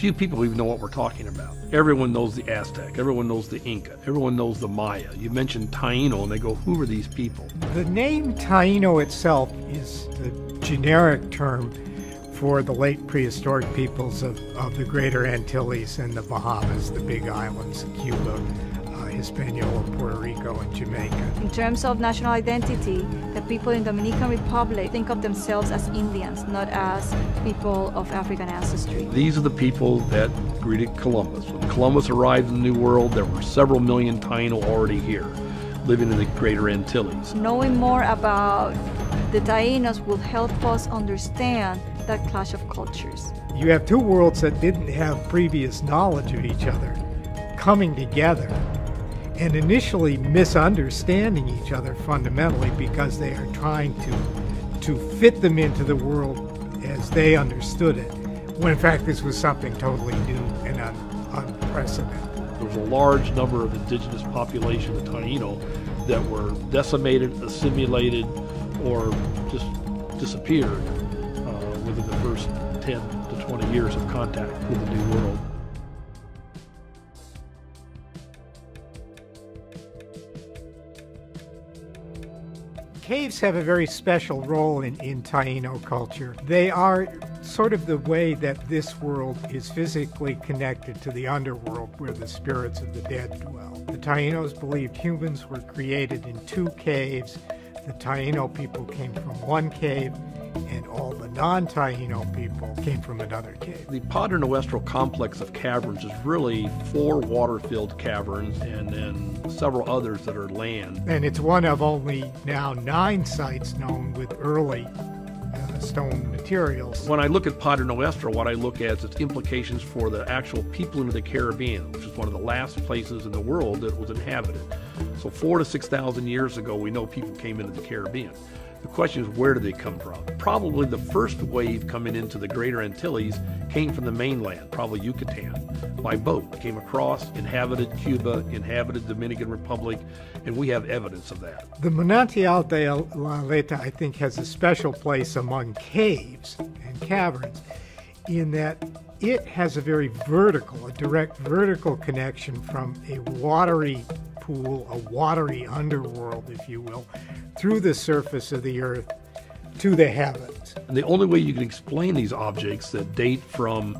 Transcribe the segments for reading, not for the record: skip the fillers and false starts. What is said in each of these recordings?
few people even know what we're talking about. Everyone knows the Aztec, everyone knows the Inca, everyone knows the Maya. You mentioned Taino and they go, who are these people? The name Taino itself is the generic term for the late prehistoric peoples of the Greater Antilles and the Bahamas, the Big Islands, Cuba, Hispaniola, Puerto Rico, and Jamaica. In terms of national identity, the people in Dominican Republic think of themselves as Indians, not as people of African ancestry. These are the people that greeted Columbus. When Columbus arrived in the New World, there were several million Taino already here, living in the Greater Antilles. Knowing more about the Tainos will help us understand that clash of cultures. You have two worlds that didn't have previous knowledge of each other coming together and initially misunderstanding each other fundamentally because they are trying to fit them into the world as they understood it, when in fact this was something totally new and unprecedented. There was a large number of indigenous population of Taino that were decimated, assimilated, or just disappeared within the first 10 to 20 years of contact with the New World. Caves have a very special role in Taino culture. They are sort of the way that this world is physically connected to the underworld where the spirits of the dead dwell. The Tainos believed humans were created in two caves. The Taino people came from one cave, and all the non-Taino people came from another cave. The Padre Nuestro complex of caverns is really 4 water-filled caverns and then several others that are land. And it's one of only now 9 sites known with early stone materials. When I look at Padre Nuestro, what I look at is its implications for the actual people in the Caribbean, which is one of the last places in the world that was inhabited. So 4,000 to 6,000 years ago, we know people came into the Caribbean. The question is, where did they come from? Probably the first wave coming into the Greater Antilles came from the mainland, probably Yucatan, by boat. Came across, inhabited Cuba, inhabited Dominican Republic, and we have evidence of that. The Manantial de la Aleta, I think, has a special place among caves and caverns in that it has a very vertical, a direct vertical connection from a watery pool, a watery underworld, if you will, through the surface of the earth to the heavens. And the only way you can explain these objects that date from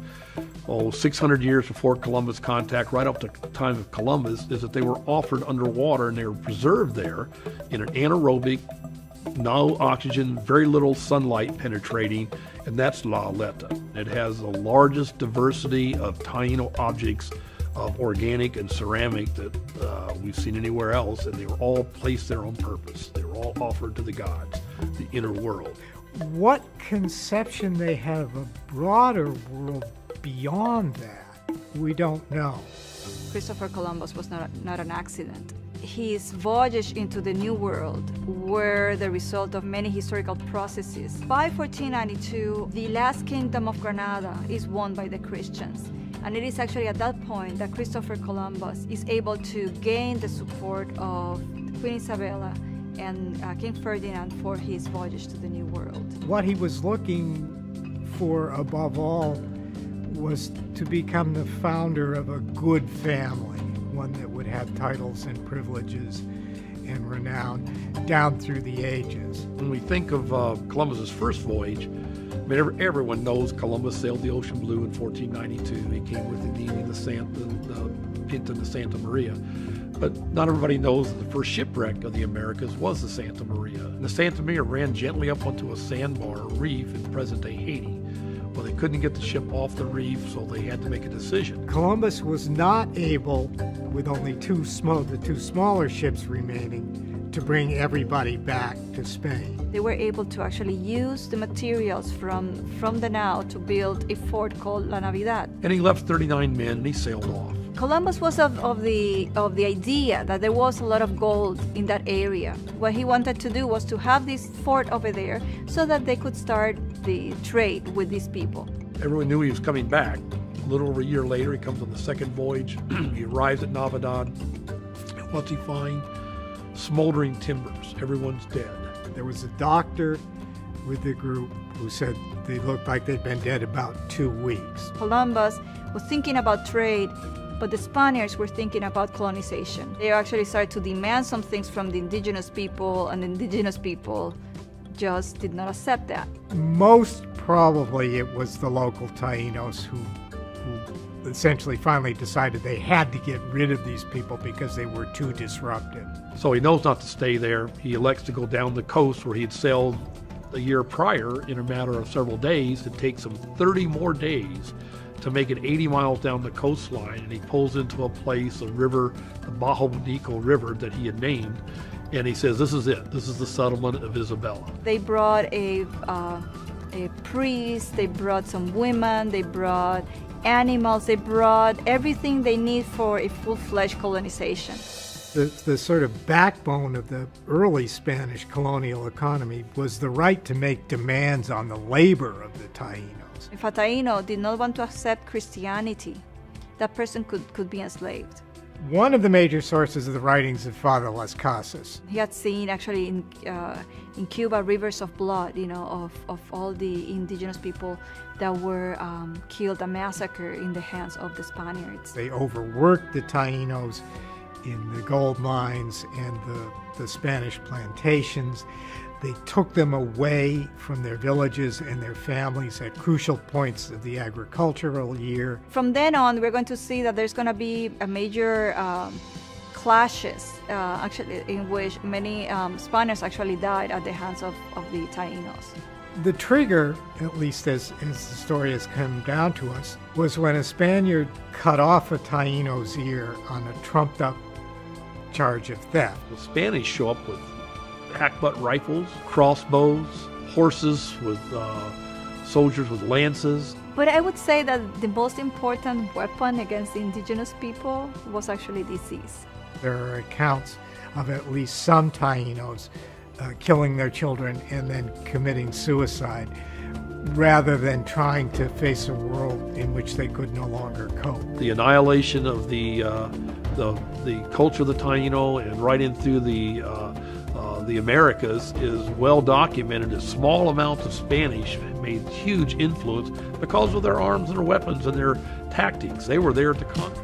600 years before Columbus contact right up to the time of Columbus is that they were offered underwater and they were preserved there in an anaerobic, no oxygen, very little sunlight penetrating, and that's La Aleta. It has the largest diversity of Taino objects of organic and ceramic that we've seen anywhere else, and they were all placed there on purpose. They were all offered to the gods, the inner world. What conception they have of a broader world beyond that, we don't know. Christopher Columbus was not an accident. His voyage into the New World were the result of many historical processes. By 1492, the last kingdom of Granada is won by the Christians. And it is actually at that point that Christopher Columbus is able to gain the support of Queen Isabella and King Ferdinand for his voyage to the New World. What he was looking for above all was to become the founder of a good family, one that would have titles and privileges and renown down through the ages. When we think of Columbus's first voyage, I mean, everyone knows Columbus sailed the Ocean Blue in 1492. He came with the Nina, the Pinta, and the Santa Maria. But not everybody knows that the first shipwreck of the Americas was the Santa Maria. And the Santa Maria ran gently up onto a sandbar reef in present-day Haiti. Well, they couldn't get the ship off the reef, so they had to make a decision. Columbus was not able, with only the two smaller ships remaining, to bring everybody back to Spain. They were able to actually use the materials from the now to build a fort called La Navidad. And he left 39 men and he sailed off. Columbus was of the idea that there was a lot of gold in that area. What he wanted to do was to have this fort over there so that they could start the trade with these people. Everyone knew he was coming back. A little over a year later, he comes on the second voyage. He arrives at Navidad. And what's he find? Smoldering timbers. Everyone's dead. There was a doctor with the group who said they looked like they'd been dead about 2 weeks. Columbus was thinking about trade, but the Spaniards were thinking about colonization. They actually started to demand some things from the indigenous people, and the indigenous people just did not accept that. Most probably it was the local Taínos who essentially finally decided they had to get rid of these people because they were too disruptive. So he knows not to stay there. He elects to go down the coast where he had sailed a year prior in a matter of several days. It takes him 30 more days to make it 80 miles down the coastline, and he pulls into a place, a river, the Bajo Nico River that he had named, and he says, this is it. This is the settlement of Isabella. They brought a priest, they brought some women, they brought animals, they brought everything they need for a full-fledged colonization. The sort of backbone of the early Spanish colonial economy was the right to make demands on the labor of the Taínos. If a Taíno did not want to accept Christianity, that person could be enslaved. One of the major sources of the writings of Father Las Casas. He had seen actually in Cuba rivers of blood, of all the indigenous people that were killed and massacred in the hands of the Spaniards. They overworked the Taínos in the gold mines and the Spanish plantations. They took them away from their villages and their families at crucial points of the agricultural year. From then on, we're going to see that there's going to be a major clashes, actually, in which many Spaniards actually died at the hands of the Taínos. The trigger, at least as the story has come down to us, was when a Spaniard cut off a Taíno's ear on a trumped-up charge of theft. The Spanish show up with hackbutt rifles, crossbows, horses with soldiers with lances. But I would say that the most important weapon against the indigenous people was actually disease. There are accounts of at least some Taínos killing their children and then committing suicide, rather than trying to face a world in which they could no longer cope. The annihilation of the culture of the Taíno and right in through the Americas is well documented. As small amounts of Spanish made huge influence because of their arms and their weapons and their tactics. They were there to conquer.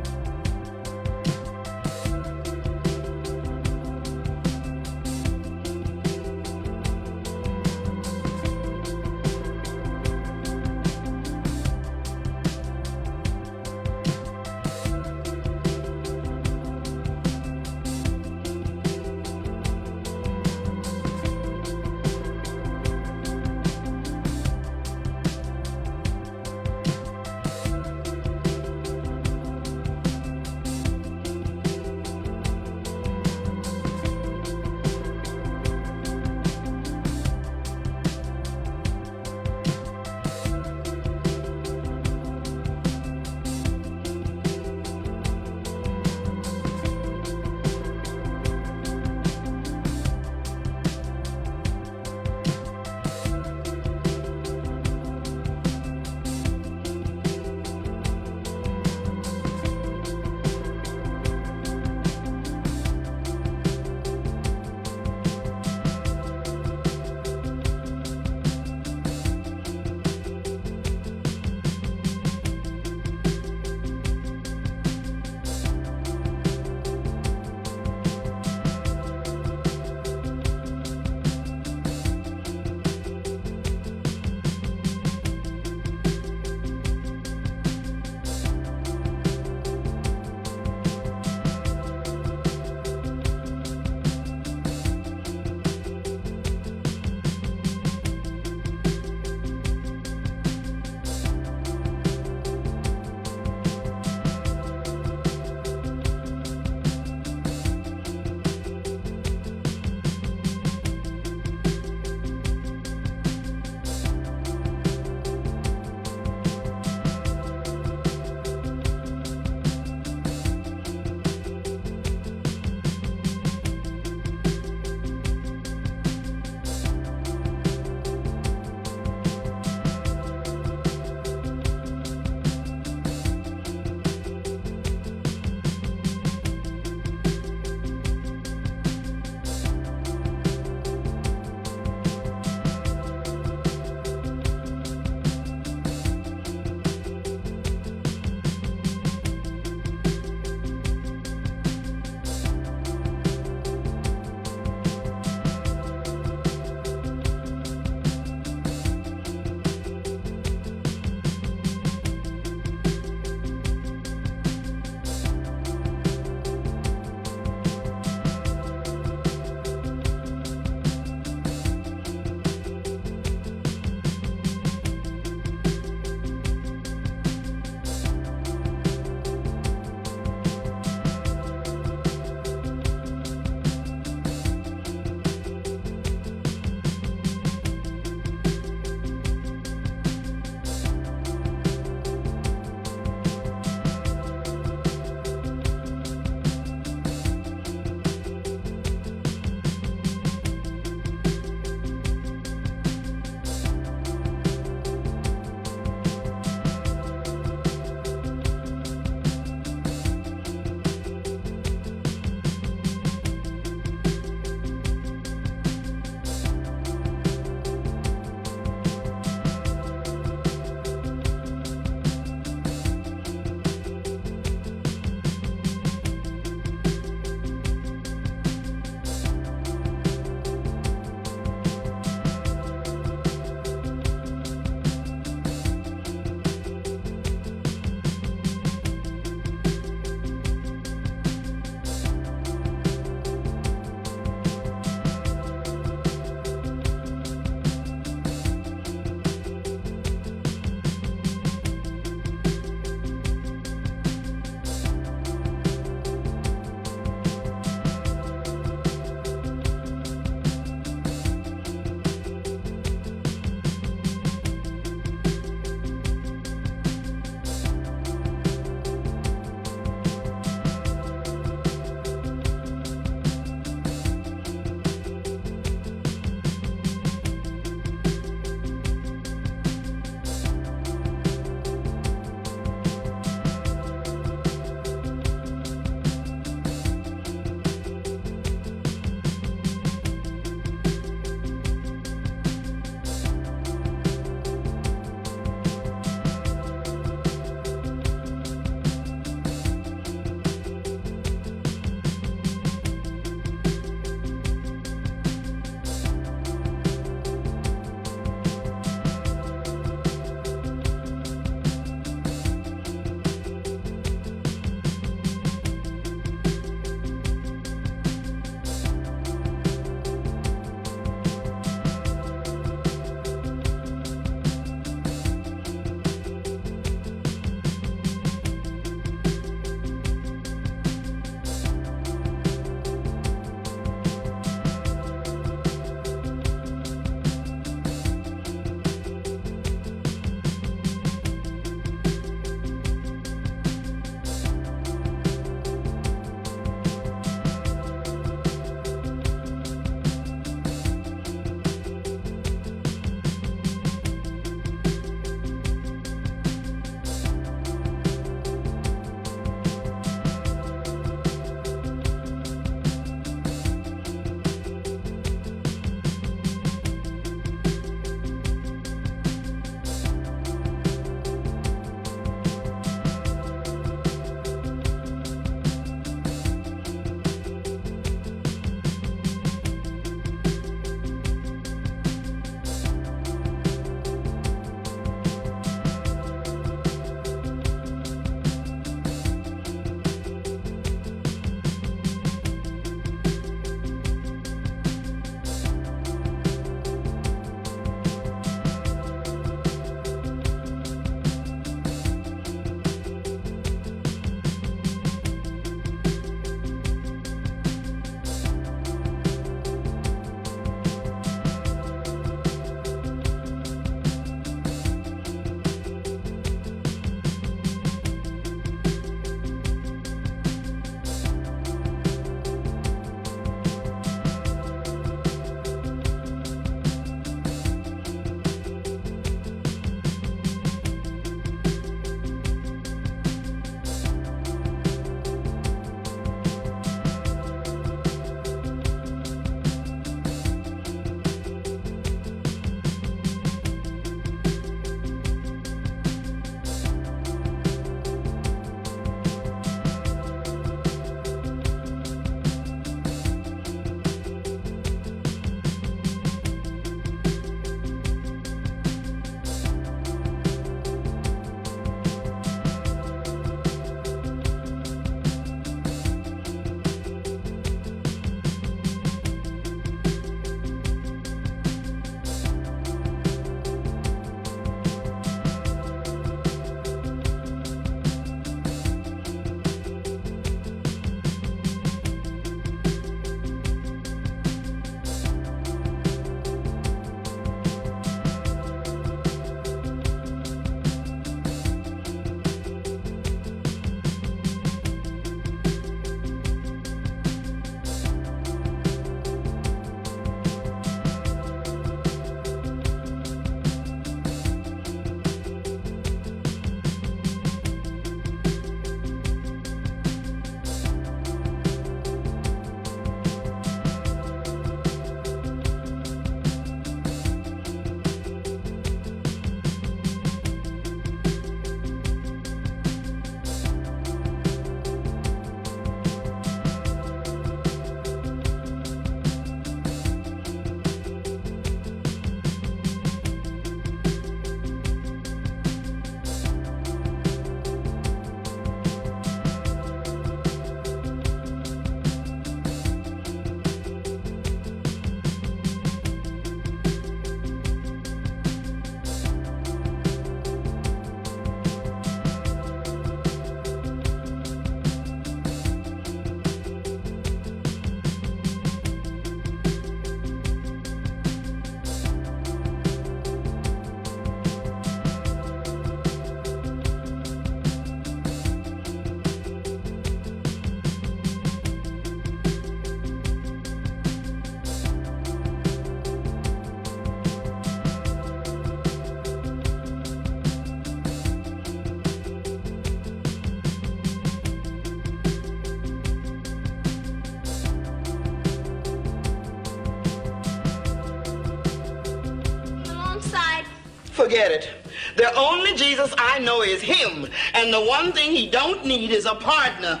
Forget it. The only Jesus I know is him, and the one thing he don't need is a partner.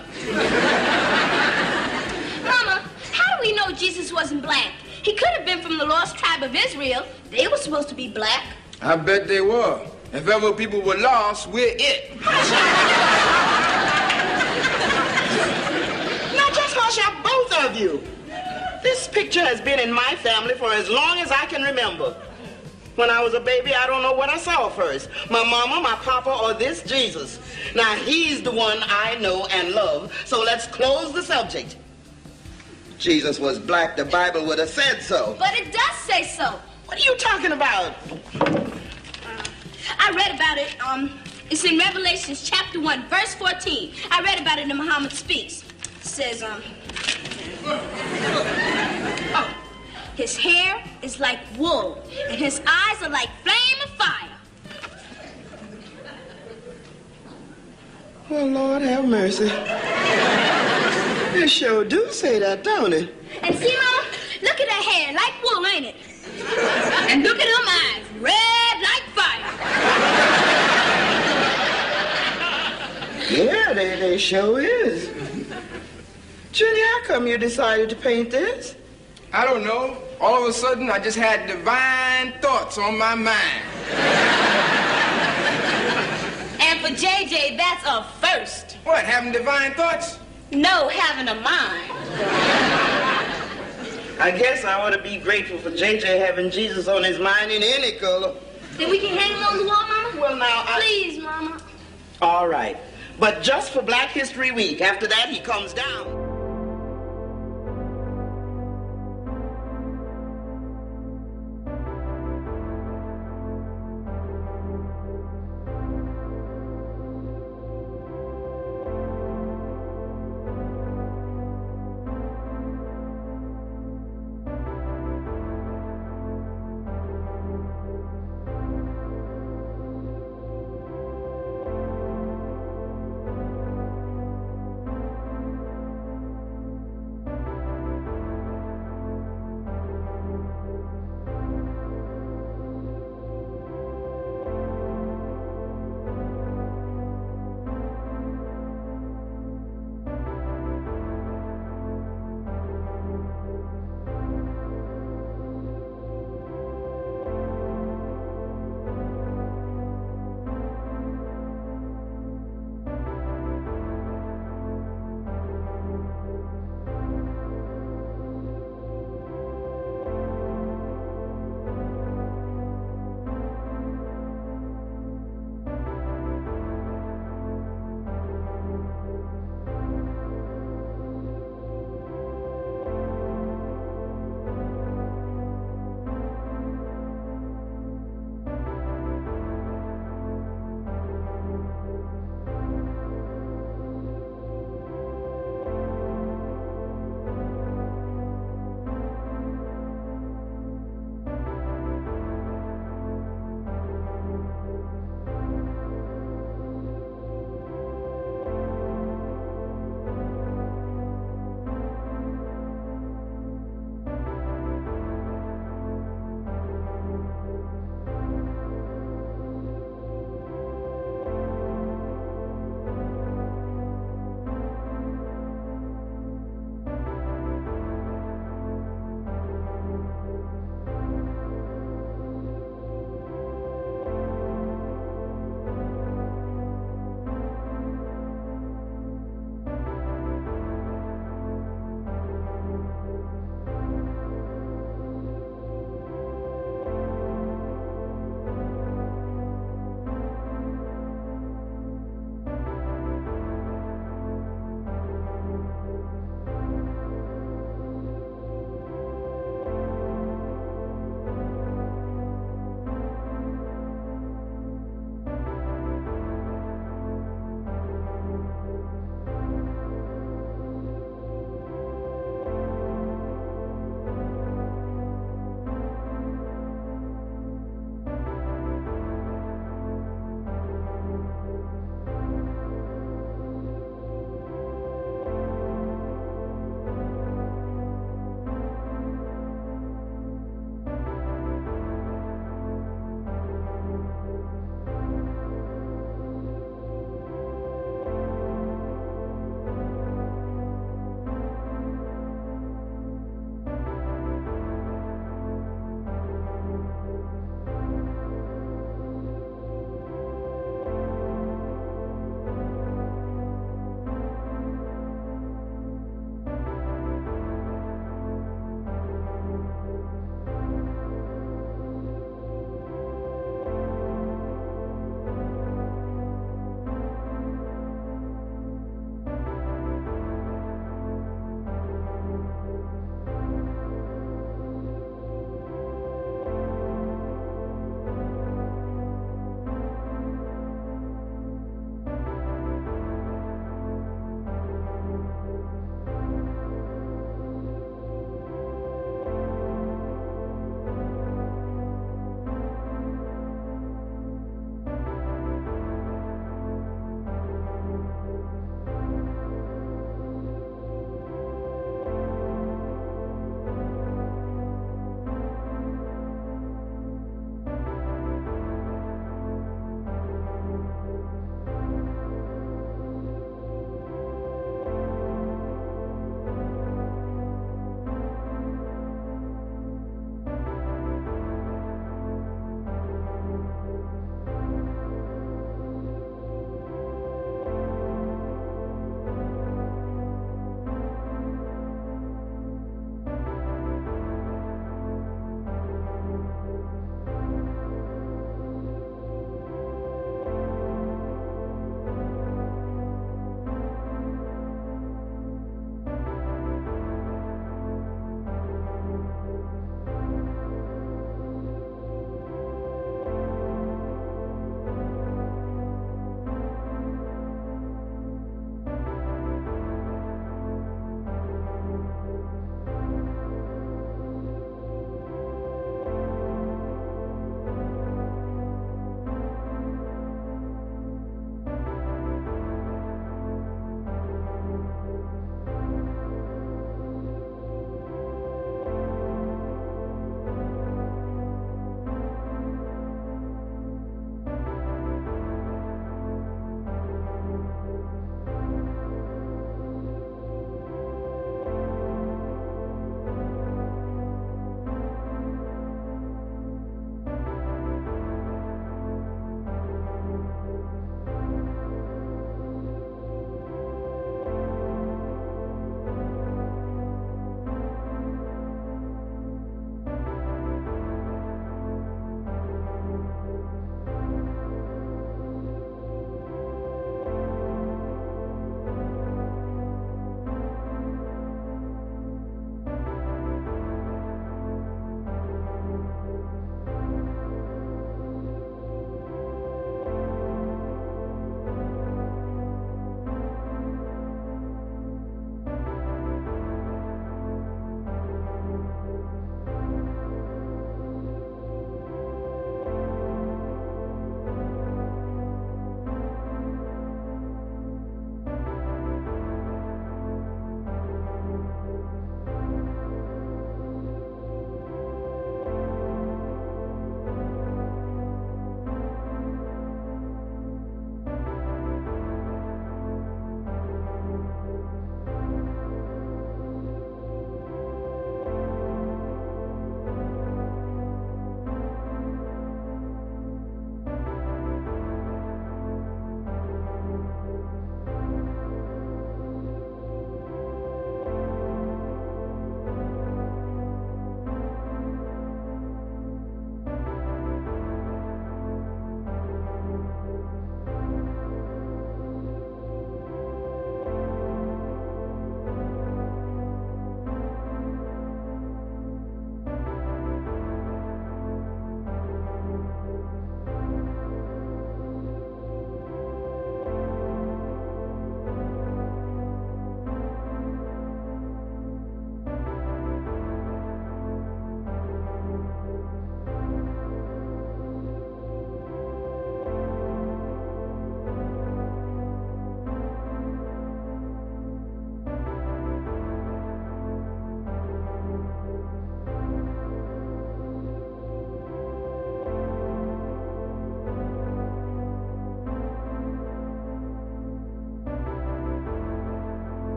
Mama, how do we know Jesus wasn't black? He could have been from the lost tribe of Israel. They were supposed to be black. I bet they were. If ever people were lost, we're it. Now just hush up, both of you. This picture has been in my family for as long as I can remember. When I was a baby, I don't know what I saw first. My mama, my papa, or this Jesus. Now, he's the one I know and love, so let's close the subject. Jesus was black, the Bible would have said so. But it does say so. What are you talking about? I read about it. It's in Revelations chapter 1, verse 14. I read about it in Muhammad Speaks. It says, his hair is like wool, and his eyes are like flame of fire. Well, Lord have mercy. It sure do say that, don't it? And see, Mama, look at that hair, like wool, ain't it? And look at them eyes, red like fire. Yeah, they sure is. Junior, how come you decided to paint this? I don't know. All of a sudden, I just had divine thoughts on my mind. And for JJ, that's a first. What, having divine thoughts? No, having a mind. I guess I ought to be grateful for JJ having Jesus on his mind in any color. Then we can hang him on the wall, Mama? Well, now, Please, Mama. All right. But just for Black History Week. After that, he comes down.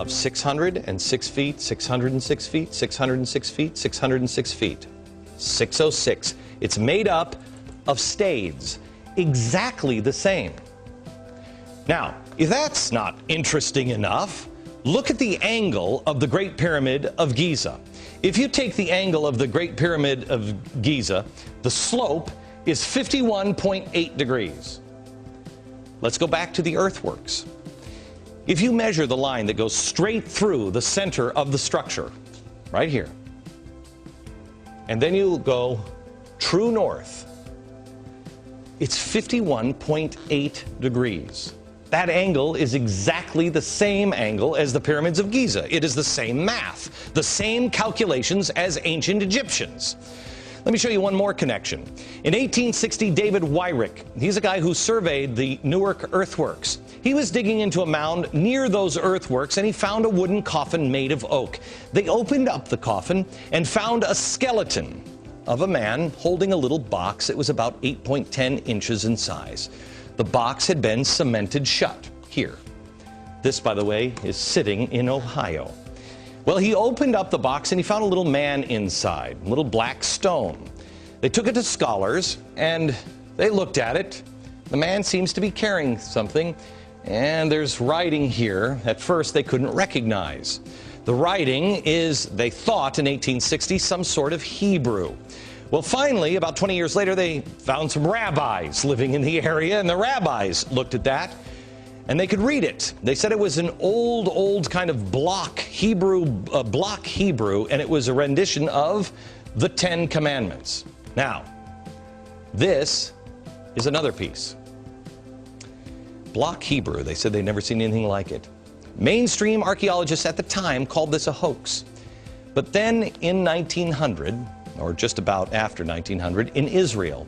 of 606 feet, 606 feet, 606 feet, 606 feet. 606. It's made up of stades, exactly the same. Now, if that's not interesting enough, look at the angle of the Great Pyramid of Giza. If you take the angle of the Great Pyramid of Giza, the slope is 51.8 degrees. Let's go back to the earthworks. If you measure the line that goes straight through the center of the structure, right here, and then you go true north, it's 51.8 degrees. That angle is exactly the same angle as the pyramids of Giza. It is the same math, the same calculations as ancient Egyptians. Let me show you one more connection. In 1860, David Wyrick, he's a guy who surveyed the Newark earthworks. He was digging into a mound near those earthworks and he found a wooden coffin made of oak. They opened up the coffin and found a skeleton of a man holding a little box that was about 8.10 inches in size. The box had been cemented shut here. This, by the way, is sitting in Ohio. Well, he opened up the box and he found a little man inside, a little black stone. They took it to scholars and they looked at it. The man seems to be carrying something, and there's writing here at first they couldn't recognize. The writing is, they thought in 1860, some sort of Hebrew. Well, finally, about 20 years later, they found some rabbis living in the area, and the rabbis looked at that and they could read it. They said it was an old kind of block Hebrew, and it was a rendition of the 10 Commandments. Now, this is another piece. Block Hebrew, they said they'd never seen anything like it. Mainstream archaeologists at the time called this a hoax. But then in 1900, or just about after 1900, in Israel,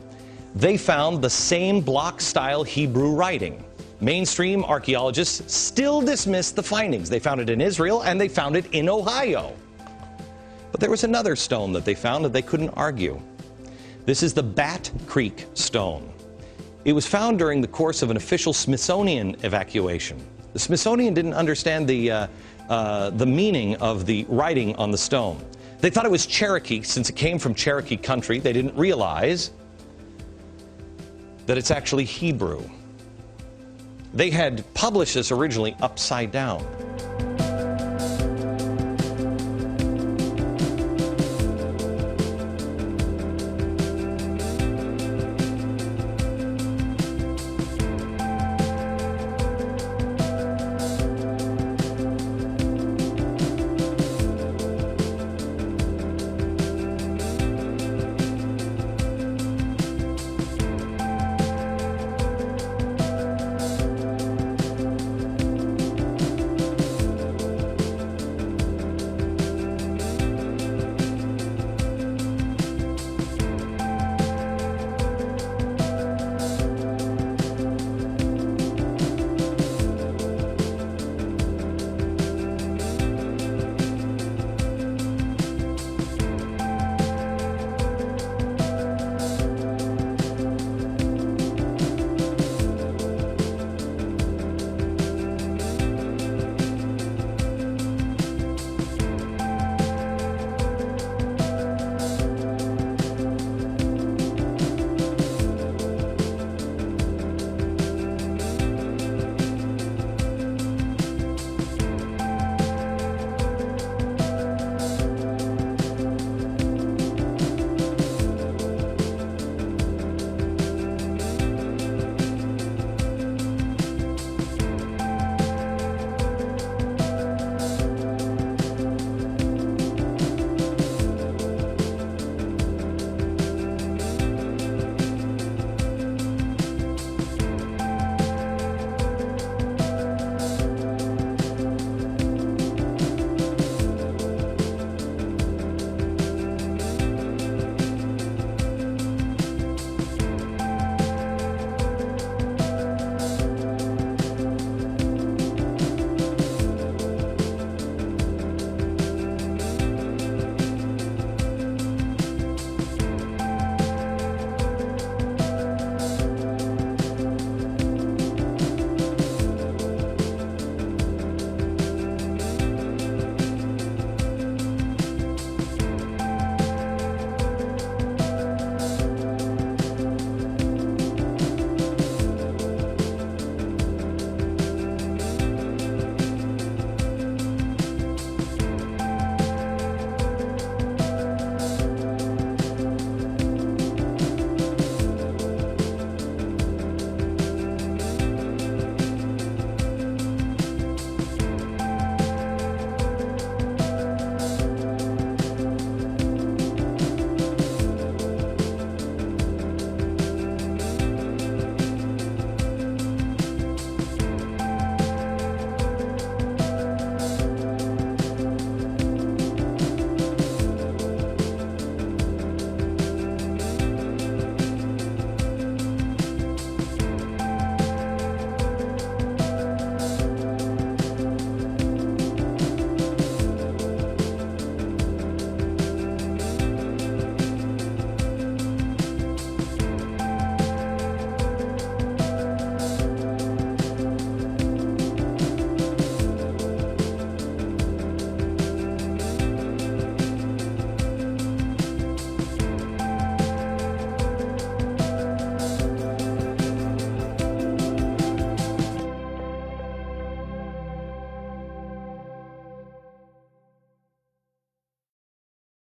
they found the same block-style Hebrew writing. Mainstream archaeologists still dismissed the findings. They found it in Israel and they found it in Ohio. But there was another stone that they found that they couldn't argue. This is the Bat Creek stone. It was found during the course of an official Smithsonian evacuation. The Smithsonian didn't understand the meaning of the writing on the stone. They thought it was Cherokee since it came from Cherokee country. They didn't realize that it's actually Hebrew. They had published this originally upside down.